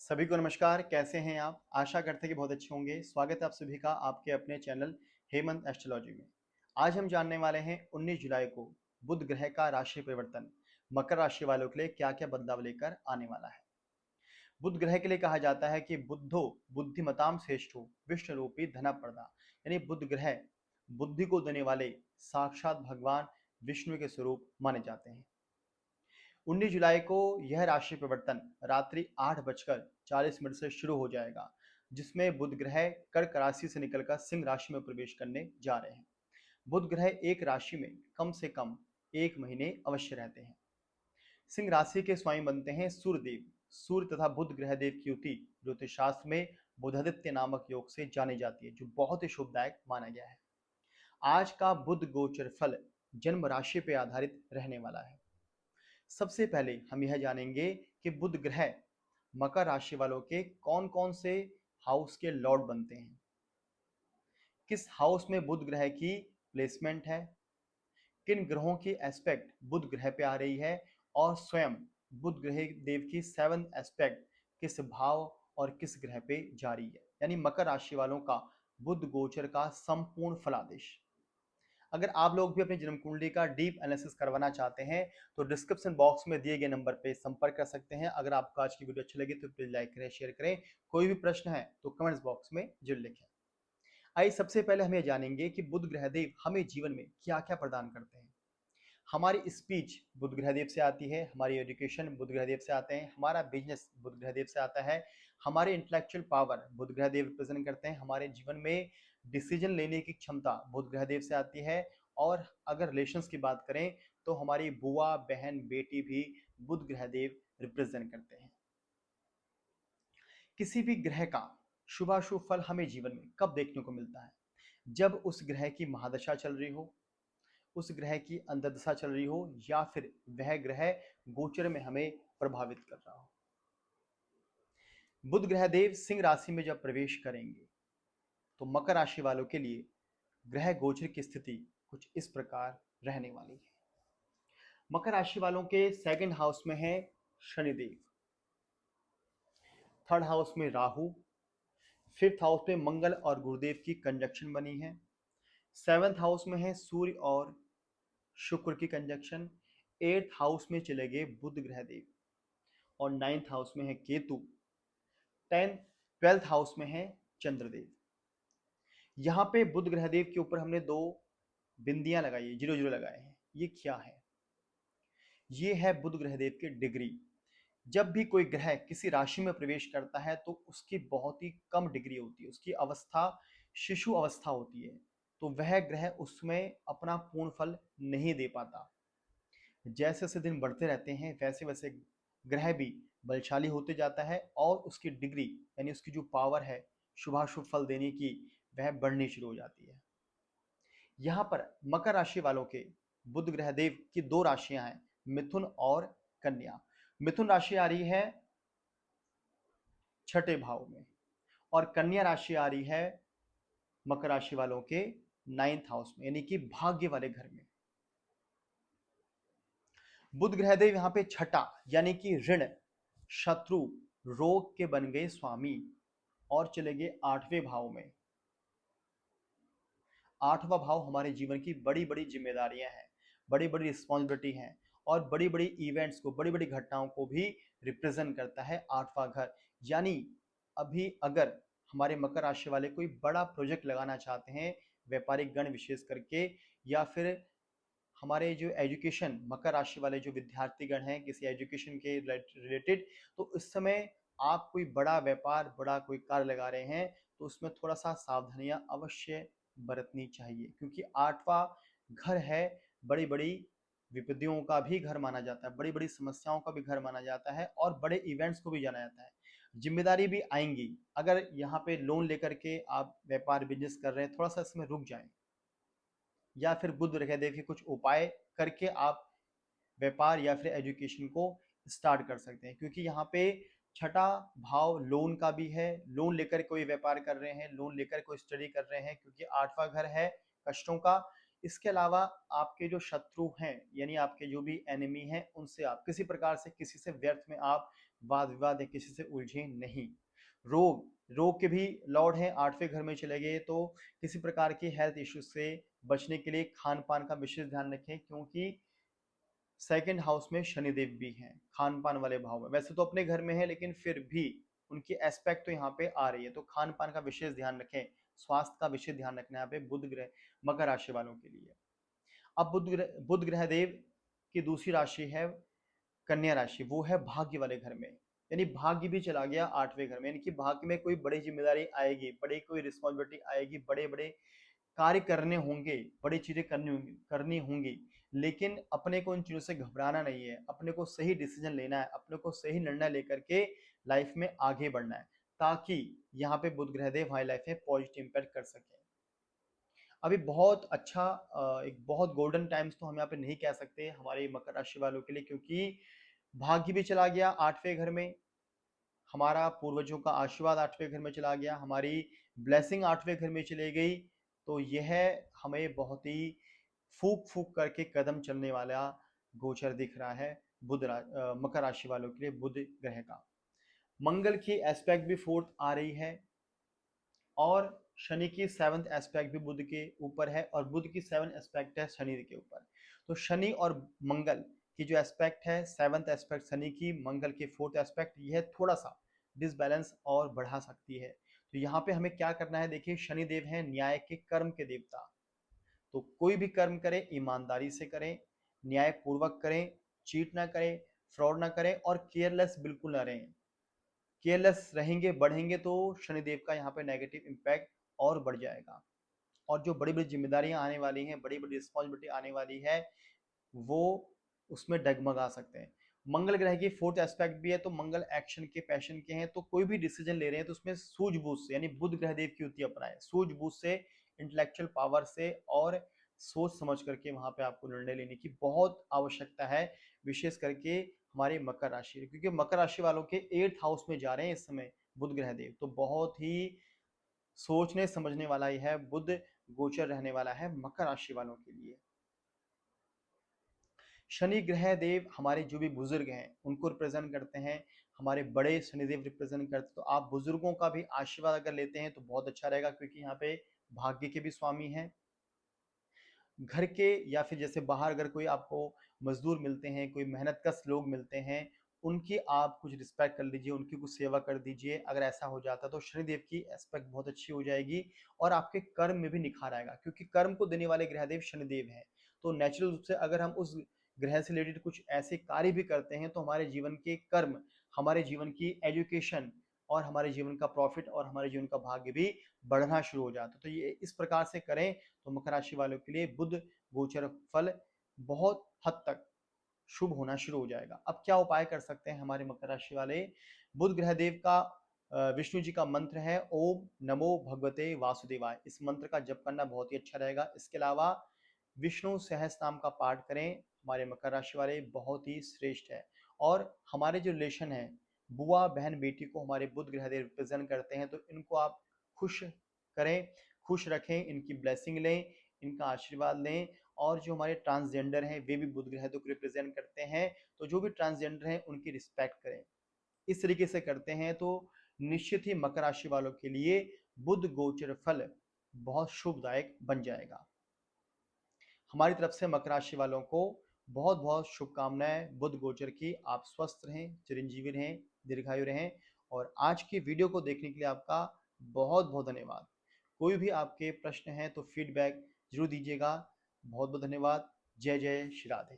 सभी को नमस्कार। कैसे हैं आप? आशा करते हैं कि बहुत अच्छे होंगे। स्वागत है आप सभी का आपके अपने चैनल हेमंत एस्ट्रोलॉजी में। आज हम जानने वाले हैं 19 जुलाई को बुध ग्रह का राशि परिवर्तन मकर राशि वालों के लिए क्या-क्या बदलाव लेकर आने वाला है। बुध ग्रह के लिए कहा जाता है कि बुद्धो बुद्धिमताम श्रेष्ठो विष्णु रूपी धनप्रदा, यानी बुध ग्रह बुद्धि को देने वाले साक्षात भगवान विष्णु के स्वरूप माने जाते हैं। 19 जुलाई को यह राशि परिवर्तन रात्रि 8:40 से शुरू हो जाएगा, जिसमें बुध ग्रह कर्क राशि से निकलकर सिंह राशि में प्रवेश करने जा रहे हैं। बुध ग्रह एक राशि में कम से कम 1 महीने अवश्य रहते हैं। सिंह राशि के स्वामी बनते हैं सूर्यदेव। सूर्य तथा बुध ग्रह देव की युति ज्योतिष शास्त्र में बुधादित्य नामक योग से जानी जाती है, जो बहुत ही शुभदायक माना गया है। आज का बुध गोचर फल जन्म राशि पर आधारित रहने वाला है। सबसे पहले हम यह जानेंगे कि बुध ग्रह मकर राशि वालों के कौन कौन से हाउस के लॉर्ड बनते हैं, किस हाउस में बुध ग्रह की प्लेसमेंट है, किन ग्रहों की एस्पेक्ट बुध ग्रह पे आ रही है और स्वयं बुध ग्रह देव की 7th एस्पेक्ट किस भाव और किस ग्रह पे जा रही है, यानी मकर राशि वालों का बुध गोचर का संपूर्ण फलादेश। अगर आप लोग भी अपनी जन्म कुंडली का डीप एनालिसिस करवाना चाहते हैं तो डिस्क्रिप्शन बॉक्स में दिए गए नंबर पे संपर्क कर सकते हैं। अगर आपको आज की वीडियो अच्छी लगी तो प्लीज लाइक करें, शेयर करें। कोई भी प्रश्न है तो कमेंट्स बॉक्स में जरूर लिखें। आइए सबसे पहले हम ये जानेंगे कि बुध ग्रहदेव हमें जीवन में क्या क्या प्रदान करते हैं। हमारी स्पीच बुध ग्रहदेव से आती है, हमारी एजुकेशन बुध ग्रहदेव से आते हैं, हमारा बिजनेस बुध ग्रहदेव से आता है, हमारे इंटेलेक्चुअल पावर बुध ग्रहदेव रिप्रेजेंट करते हैं, हमारे जीवन में डिसीजन लेने की क्षमता बुध ग्रहदेव से आती है। और अगर रिलेशंस की बात करें तो हमारी बुआ, बहन, बेटी भी बुध ग्रहदेव रिप्रेजेंट करते हैं। किसी भी ग्रह का शुभाशुभ फल हमें जीवन में कब देखने को मिलता है? जब उस ग्रह की महादशा चल रही हो, उस ग्रह की अंतर्दशा चल रही हो, या फिर वह ग्रह गोचर में हमें प्रभावित कर रहा हो। बुध ग्रहदेव सिंह राशि में जब प्रवेश करेंगे तो मकर राशि वालों के लिए ग्रह गोचर की स्थिति कुछ इस प्रकार रहने वाली है। मकर राशि वालों के सेकंड हाउस में है शनिदेव, थर्ड हाउस में राहु, फिफ्थ हाउस में मंगल और गुरुदेव की कंजक्शन बनी है, सेवंथ हाउस में है सूर्य और शुक्र की कंजक्शन, एट्थ हाउस में चले गए बुध ग्रहदेव और नाइन्थ हाउस में है केतु, 12th हाउस में है चंद्रदेव। यहाँ पे बुध ग्रहदेव के ऊपर हमने दो बिंदियां लगाई है, 0 0 लगाए हैं। ये क्या है? ये है बुध ग्रहदेव की डिग्री। जब भी कोई ग्रह किसी राशि में प्रवेश करता है तो उसकी बहुत ही कम डिग्री होती है, उसकी अवस्था शिशु अवस्था होती है, तो वह ग्रह उसमें अपना पूर्ण फल नहीं दे पाता। जैसे जैसे दिन बढ़ते रहते हैं वैसे वैसे ग्रह भी बलशाली होते जाता है और उसकी डिग्री यानी उसकी जो पावर है शुभाशुभ फल देने की, वह बढ़नी शुरू हो जाती है। यहाँ पर मकर राशि वालों के बुध ग्रहदेव की दो राशियां हैं, मिथुन और कन्या। मिथुन राशि आ रही है छठे भाव में और कन्या राशि आ रही है मकर राशि वालों के 9th हाउस में, यानी कि भाग्य वाले घर में। बुध ग्रहदेव यहाँ पे छठा यानी कि ऋण, शत्रु, रोग के बन गए स्वामी और चले गए 8वें भाव में। 8वां भाव हमारे जीवन की बड़ी बड़ी जिम्मेदारियां हैं, बड़ी बड़ी रिस्पॉन्सिबिलिटी हैं और बड़ी बड़ी इवेंट्स को, बड़ी बड़ी घटनाओं को भी रिप्रेजेंट करता है 8वां घर। यानी अभी अगर हमारे मकर राशि वाले कोई बड़ा प्रोजेक्ट लगाना चाहते हैं, व्यापारिक गण विशेष करके, या फिर हमारे जो एजुकेशन मकर राशि वाले जो विद्यार्थी गण हैं किसी एजुकेशन के रिलेटेड, तो इस समय आप कोई बड़ा व्यापार, बड़ा कोई कार्य लगा रहे हैं तो उसमें थोड़ा सा सावधानियां अवश्य बरतनी चाहिए, क्योंकि 8वां घर है बड़ी बड़ी विपत्तियों का भी घर माना जाता है, बड़ी बड़ी समस्याओं का भी घर माना जाता है और बड़े इवेंट्स को भी जाना जाता है। जिम्मेदारी भी आएंगी। अगर यहाँ पे लोन लेकर के आप व्यापार बिजनेस कर रहे हैं, थोड़ा सा इसमें रुक जाएं, या फिर बुध ग्रह देव के कुछ उपाय करके आप व्यापार या फिर एजुकेशन को स्टार्ट कर सकते हैं, क्योंकि यहाँ पे छठा भाव लोन का भी है। लोन लेकर कोई व्यापार कर रहे हैं, लोन लेकर कोई स्टडी कर रहे हैं, क्योंकि 8वां घर है कष्टों का। इसके अलावा आपके जो शत्रु हैं यानी आपके जो भी एनिमी हैं, उनसे आप किसी प्रकार से किसी से व्यर्थ में आप वाद विवाद या किसी से उलझे नहीं। रोग रोग के भी लॉर्ड हैं, 8वें घर में चले गए, तो किसी प्रकार के हेल्थ इश्यूज से बचने के लिए खान पान का विशेष ध्यान रखें, क्योंकि सेकंड हाउस में शनिदेव भी हैं खान पान वाले भाव में। वैसे तो अपने घर में है लेकिन फिर भी उनकी एस्पेक्ट तो यहाँ पे आ रही है, तो खान पान का विशेष ध्यान रखें, स्वास्थ्य का विशेष ध्यान रखना है यहाँ पे बुध ग्रह मकर राशि वालों के लिए। अब बुध ग्रह देव की दूसरी राशि है कन्या राशि, वो है भाग्य वाले घर में, यानी भाग्य भी चला गया 8वें घर में, यानी कि भाग्य में कोई बड़ी जिम्मेदारी आएगी, बड़ी कोई रिस्पॉन्सिबिलिटी आएगी, बड़े बड़े कार्य करने होंगे, बड़ी चीजें करनी होंगी, लेकिन अपने को उन चीजों से घबराना नहीं है, अपने को सही डिसीजन लेना है, अपने को सही निर्णय लेकर के लाइफ में आगे बढ़ना है, ताकि यहाँ पे बुध ग्रह देव हमारी लाइफ में पॉजिटिव इम्पैक्ट कर सके। अभी बहुत अच्छा एक बहुत गोल्डन टाइम्स तो हम यहाँ पे नहीं कह सकते हमारे मकर राशि वालों के लिए, क्योंकि भाग्य भी चला गया 8वें घर में, हमारा पूर्वजों का आशीर्वाद 8वें घर में चला गया, हमारी ब्लेसिंग 8वें घर में चली गई, तो यह हमें बहुत ही फूक फूक करके कदम चलने वाला गोचर दिख रहा है मकर राशि वालों के लिए बुध ग्रह का। मंगल की एस्पेक्ट भी फोर्थ आ रही है, और शनि की 7th एस्पेक्ट भी बुध के ऊपर है, और बुध की 7th एस्पेक्ट है शनि के ऊपर। तो शनि और मंगल की जो एस्पेक्ट है, 7th एस्पेक्ट शनि की, मंगल की 4th एस्पेक्ट, यह थोड़ा सा डिसबैलेंस और बढ़ा सकती है। तो यहाँ पे हमें क्या करना है, देखिए शनि देव है न्याय के कर्म के देवता, तो कोई भी कर्म करें ईमानदारी से करें, न्याय पूर्वक करें, चीट ना करें, फ्रॉड ना करें, और केयरलेस बिल्कुल ना रहें। केयरलेस रहेंगे बढ़ेंगे तो शनिदेव का यहाँ पे नेगेटिव इम्पैक्ट और बढ़ जाएगा, और जो बड़ी बड़ी जिम्मेदारियां आने वाली हैं, बड़ी बड़ी रिस्पॉन्सिबिलिटी आने वाली है, वो उसमें डगमगा सकते हैं। मंगल ग्रह की 4th एस्पेक्ट भी है, तो मंगल एक्शन के पैशन के हैं, तो कोई भी डिसीजन ले रहे हैं तो उसमें सूझबूझ से, यानी बुध ग्रह देव की युति अपनाएं, सूझबूझ से, इंटेलेक्चुअल पावर से, और सोच समझ करके वहां पे आपको निर्णय लेने की बहुत आवश्यकता है, विशेष करके हमारे मकर राशि, क्योंकि मकर राशि वालों के 8th हाउस में जा रहे हैं इस समय बुध ग्रह देव, तो बहुत ही सोचने समझने वाला ही है बुध गोचर रहने वाला है मकर राशि वालों के लिए। शनि ग्रह देव हमारे जो भी बुजुर्ग हैं उनको रिप्रेजेंट करते हैं, हमारे बड़े शनिदेव रिप्रेजेंट करते हैं, तो आप बुजुर्गों का भी आशीर्वाद अगर लेते हैं तो बहुत अच्छा रहेगा, क्योंकि यहाँ पे भाग्य के भी स्वामी हैं। घर के या फिर जैसे बाहर अगर कोई आपको मजदूर मिलते हैं, कोई मेहनत कश लोग मिलते हैं, उनकी आप कुछ रिस्पेक्ट कर लीजिए, उनकी कुछ सेवा कर दीजिए, अगर ऐसा हो जाता तो शनिदेव की एस्पेक्ट बहुत अच्छी हो जाएगी, और आपके कर्म में भी निखार आएगा, क्योंकि कर्म को देने वाले ग्रहदेव शनिदेव हैं। तो नेचुरल रूप से अगर हम उस ग्रह से रिलेटेड कुछ ऐसे कार्य भी करते हैं तो हमारे जीवन के कर्म, हमारे जीवन की एजुकेशन, और हमारे जीवन का प्रॉफिट और हमारे जीवन का भाग्य भी बढ़ना शुरू हो जाता है। तो ये इस प्रकार से करें तो मकर राशि वालों के लिए बुध गोचर फल बहुत हद तक शुभ होना शुरू हो जाएगा। अब क्या उपाय कर सकते हैं हमारे मकर राशि वाले, बुध ग्रह देव का विष्णु जी का मंत्र है ओम नमो भगवते वासुदेवाय, इस मंत्र का जप करना बहुत ही अच्छा रहेगा। इसके अलावा विष्णु सहस्त्र नाम का पाठ करें, हमारे मकर राशि वाले बहुत ही श्रेष्ठ है। और हमारे जो रिलेशन है, बुआ बहन बेटी को हमारे बुध ग्रह देव रिप्रेजेंट करते हैं, तो इनको आप खुश करें, खुश रखें, इनकी ब्लेसिंग लें, इनका आशीर्वाद लें। और जो हमारे ट्रांसजेंडर हैं वे भी बुध ग्रह को रिप्रेजेंट करते हैं, तो जो भी ट्रांसजेंडर हैं उनकी रिस्पेक्ट करें। इस तरीके से करते हैं तो निश्चित ही मकर राशि वालों के लिए बुध गोचर फल बहुत शुभदायक बन जाएगा। हमारी तरफ से मकर राशि वालों को बहुत बहुत शुभकामनाएं बुध गोचर की। आप स्वस्थ रहें, चिरंजीवी रहें, दीर्घायु रहें, और आज की वीडियो को देखने के लिए आपका बहुत बहुत धन्यवाद। कोई भी आपके प्रश्न हैं तो फीडबैक जरूर दीजिएगा। बहुत बहुत धन्यवाद। जय जय श्री राधे।